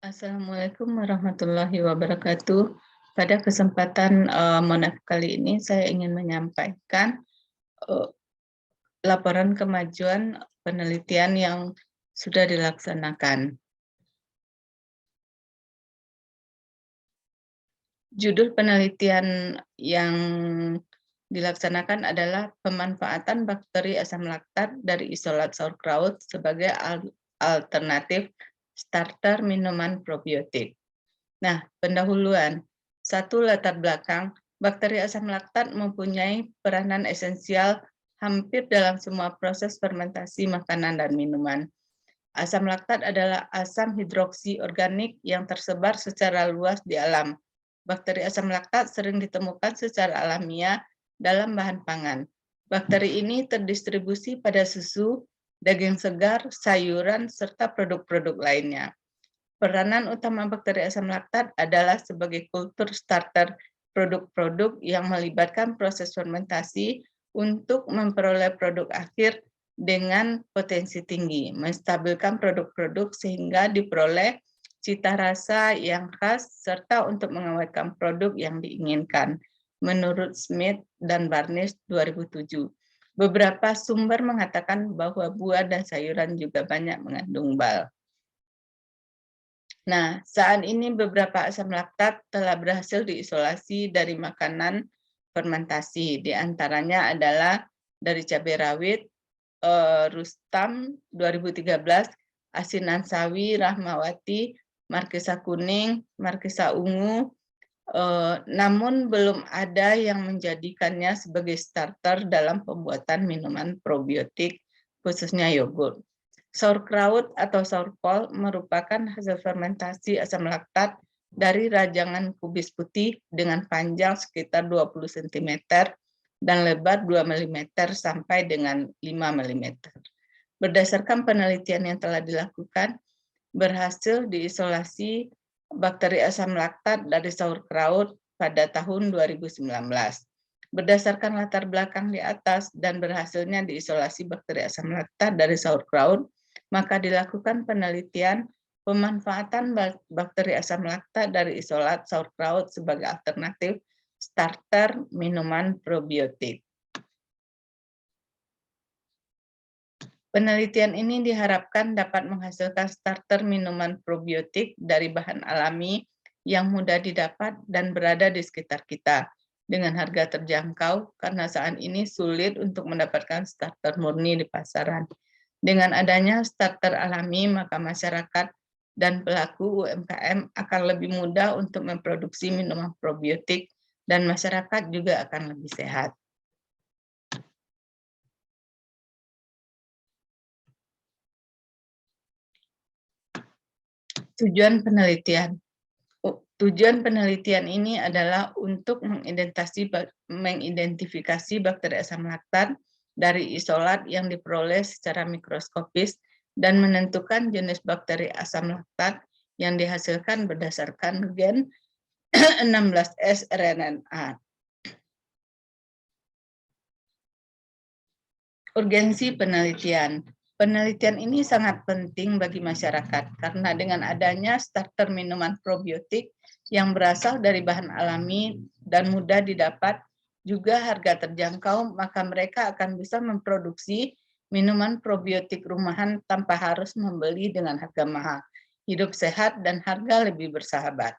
Assalamualaikum warahmatullahi wabarakatuh. Pada kesempatan Monaf kali ini saya ingin menyampaikan eh, laporan kemajuan penelitian yang sudah dilaksanakan. Judul penelitian yang dilaksanakan adalah pemanfaatan bakteri asam laktat dari isolat sauerkraut sebagai alternatif starter minuman probiotik. Nah, pendahuluan. Satu, latar belakang. Bakteri asam laktat mempunyai peranan esensial hampir dalam semua proses fermentasi makanan dan minuman. Asam laktat adalah asam hidroksi organik yang tersebar secara luas di alam. Bakteri asam laktat sering ditemukan secara alamiah dalam bahan pangan. Bakteri ini terdistribusi pada susu, daging segar, sayuran, serta produk-produk lainnya. Peranan utama bakteri asam laktat adalah sebagai kultur starter produk-produk yang melibatkan proses fermentasi untuk memperoleh produk akhir dengan potensi tinggi, menstabilkan produk-produk sehingga diperoleh cita rasa yang khas, serta untuk mengawetkan produk yang diinginkan, menurut Smith dan Barnes 2007. Beberapa sumber mengatakan bahwa buah dan sayuran juga banyak mengandung bal. Nah, saat ini beberapa asam laktat telah berhasil diisolasi dari makanan fermentasi. Di antaranya adalah dari cabai rawit, Rustam 2013, asinan sawi, Rahmawati, markisa kuning, markisa ungu, namun belum ada yang menjadikannya sebagai starter dalam pembuatan minuman probiotik, khususnya yogurt. Sauerkraut atau saurkol merupakan hasil fermentasi asam laktat dari rajangan kubis putih dengan panjang sekitar 20 cm dan lebar 2 mm sampai dengan 5 mm. Berdasarkan penelitian yang telah dilakukan, berhasil diisolasi bakteri asam laktat dari sauerkraut pada tahun 2019. Berdasarkan latar belakang di atas dan berhasilnya diisolasi bakteri asam laktat dari sauerkraut, maka dilakukan penelitian pemanfaatan bakteri asam laktat dari isolat sauerkraut sebagai alternatif starter minuman probiotik. Penelitian ini diharapkan dapat menghasilkan starter minuman probiotik dari bahan alami yang mudah didapat dan berada di sekitar kita dengan harga terjangkau karena saat ini sulit untuk mendapatkan starter murni di pasaran. Dengan adanya starter alami, maka masyarakat dan pelaku UMKM akan lebih mudah untuk memproduksi minuman probiotik dan masyarakat juga akan lebih sehat. Tujuan penelitian. Tujuan penelitian ini adalah untuk mengidentifikasi bakteri asam laktat dari isolat yang diperoleh secara mikroskopis dan menentukan jenis bakteri asam laktat yang dihasilkan berdasarkan gen 16S RNA. Urgensi penelitian. Penelitian ini sangat penting bagi masyarakat karena dengan adanya starter minuman probiotik yang berasal dari bahan alami dan mudah didapat, juga harga terjangkau, maka mereka akan bisa memproduksi minuman probiotik rumahan tanpa harus membeli dengan harga mahal, hidup sehat dan harga lebih bersahabat.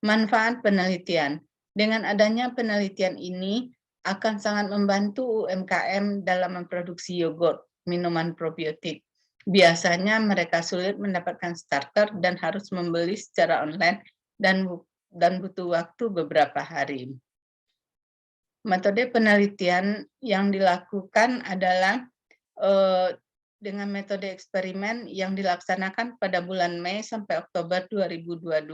Manfaat penelitian. Dengan adanya penelitian ini, akan sangat membantu UMKM dalam memproduksi yogurt, minuman probiotik. Biasanya mereka sulit mendapatkan starter dan harus membeli secara online dan butuh waktu beberapa hari. Metode penelitian yang dilakukan adalah dengan metode eksperimen yang dilaksanakan pada bulan Mei sampai Oktober 2022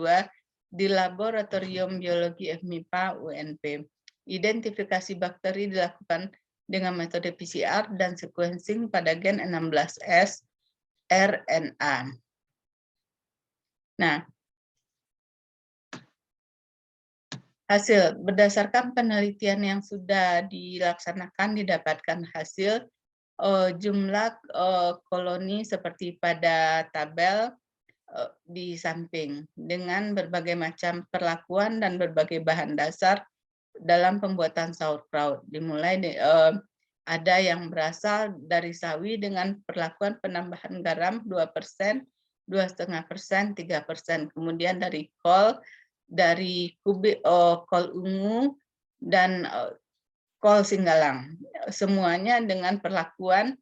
di Laboratorium Biologi FMIPA UNP. Identifikasi bakteri dilakukan dengan metode PCR dan sequencing pada gen 16S RNA. Nah, hasil berdasarkan penelitian yang sudah dilaksanakan didapatkan hasil jumlah koloni seperti pada tabel di samping dengan berbagai macam perlakuan dan berbagai bahan dasar dalam pembuatan sauerkraut. Dimulai ada yang berasal dari sawi dengan perlakuan penambahan garam 2%, 2,5%, 3%. Kemudian dari kol, dari kol ungu, dan kol singgalang. Semuanya dengan perlakuan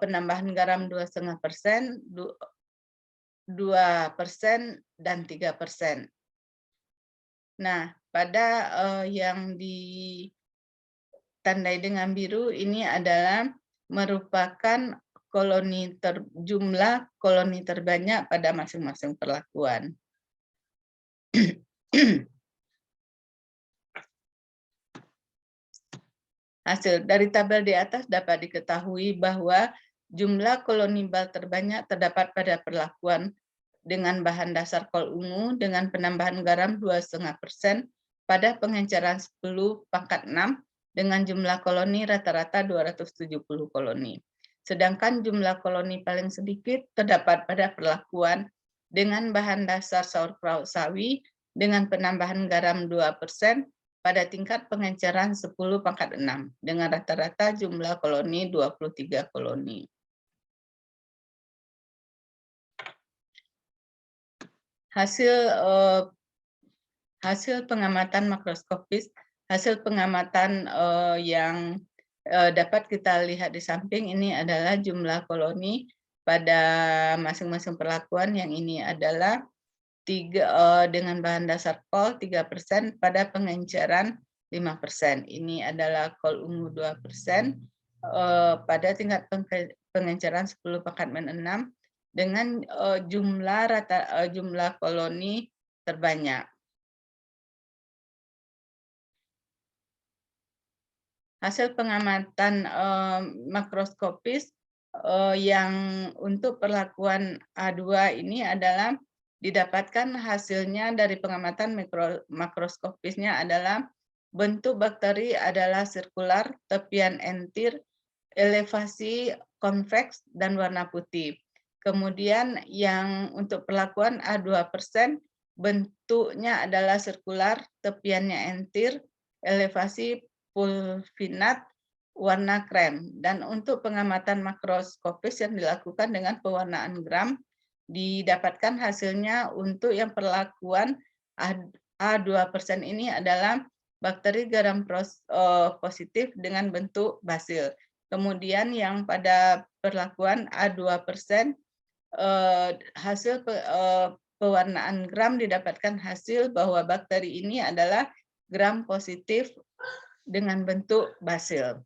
penambahan garam 2,5%, 2%, dan 3%. Nah, pada yang ditandai dengan biru ini adalah merupakan jumlah koloni terbanyak pada masing-masing perlakuan. Hasil dari tabel di atas dapat diketahui bahwa jumlah koloni bal terbanyak terdapat pada perlakuan dengan bahan dasar kol ungu dengan penambahan garam 2,5% pada pengenceran 10/6 dengan jumlah koloni rata-rata 270 koloni. Sedangkan jumlah koloni paling sedikit terdapat pada perlakuan dengan bahan dasar sauerkraut sawi dengan penambahan garam 2% pada tingkat pengenceran 10/6 dengan rata-rata jumlah koloni 23 koloni. Hasil pengamatan makroskopis, hasil pengamatan yang dapat kita lihat di samping ini adalah jumlah koloni pada masing-masing perlakuan. Yang ini adalah dengan bahan dasar kol 3% pada pengenceran 5%. Ini adalah kol ungu 2% pada tingkat pengenceran 10/6 dengan jumlah koloni terbanyak. Hasil pengamatan makroskopis yang untuk perlakuan A2 ini adalah didapatkan hasilnya dari pengamatan makroskopisnya adalah bentuk bakteri adalah sirkular, tepian entir, elevasi konveks, dan warna putih. Kemudian yang untuk perlakuan A2%, bentuknya adalah sirkular, tepiannya entir, elevasi pulvinat, warna krem. Dan untuk pengamatan makroskopis yang dilakukan dengan pewarnaan gram, didapatkan hasilnya untuk yang perlakuan A2% ini adalah bakteri garam positif dengan bentuk basil. Kemudian yang pada perlakuan A2%, hasil pewarnaan gram didapatkan hasil bahwa bakteri ini adalah gram positif dengan bentuk basil.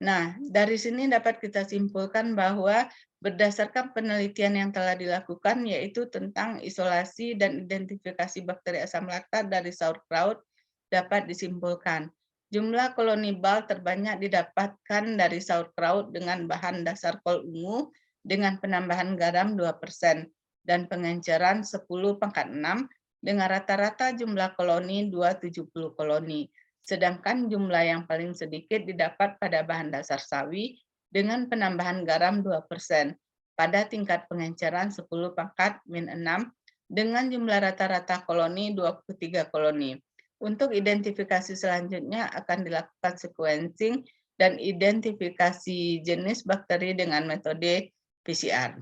Nah, dari sini dapat kita simpulkan bahwa berdasarkan penelitian yang telah dilakukan, yaitu tentang isolasi dan identifikasi bakteri asam laktat dari sauerkraut, dapat disimpulkan. Jumlah koloni bal terbanyak didapatkan dari sauerkraut dengan bahan dasar kol ungu dengan penambahan garam 2% dan pengenceran 10/6 dengan rata-rata jumlah koloni 270 koloni. Sedangkan jumlah yang paling sedikit didapat pada bahan dasar sawi dengan penambahan garam 2% pada tingkat pengenceran 10/6 dengan jumlah rata-rata koloni 23 koloni. Untuk identifikasi selanjutnya akan dilakukan sequencing dan identifikasi jenis bakteri dengan metode PCR.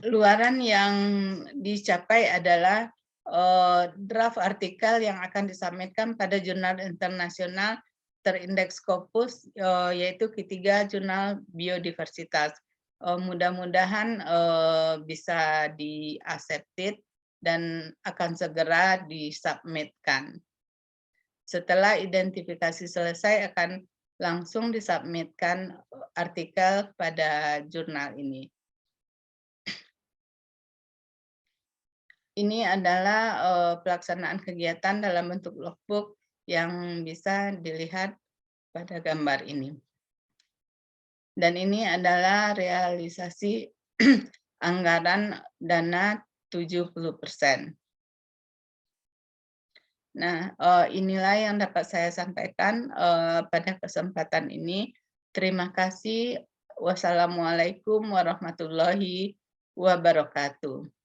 Luaran yang dicapai adalah draft artikel yang akan disubmitkan pada jurnal internasional terindeks Scopus, yaitu ketiga jurnal biodiversitas. Mudah-mudahan bisa di-accepted dan akan segera disubmitkan. Setelah identifikasi selesai akan langsung disubmitkan artikel pada jurnal ini. Ini adalah pelaksanaan kegiatan dalam bentuk logbook yang bisa dilihat pada gambar ini. Dan ini adalah realisasi anggaran dana 70%. Nah, inilah yang dapat saya sampaikan, pada kesempatan ini. Terima kasih. Wassalamualaikum warahmatullahi wabarakatuh.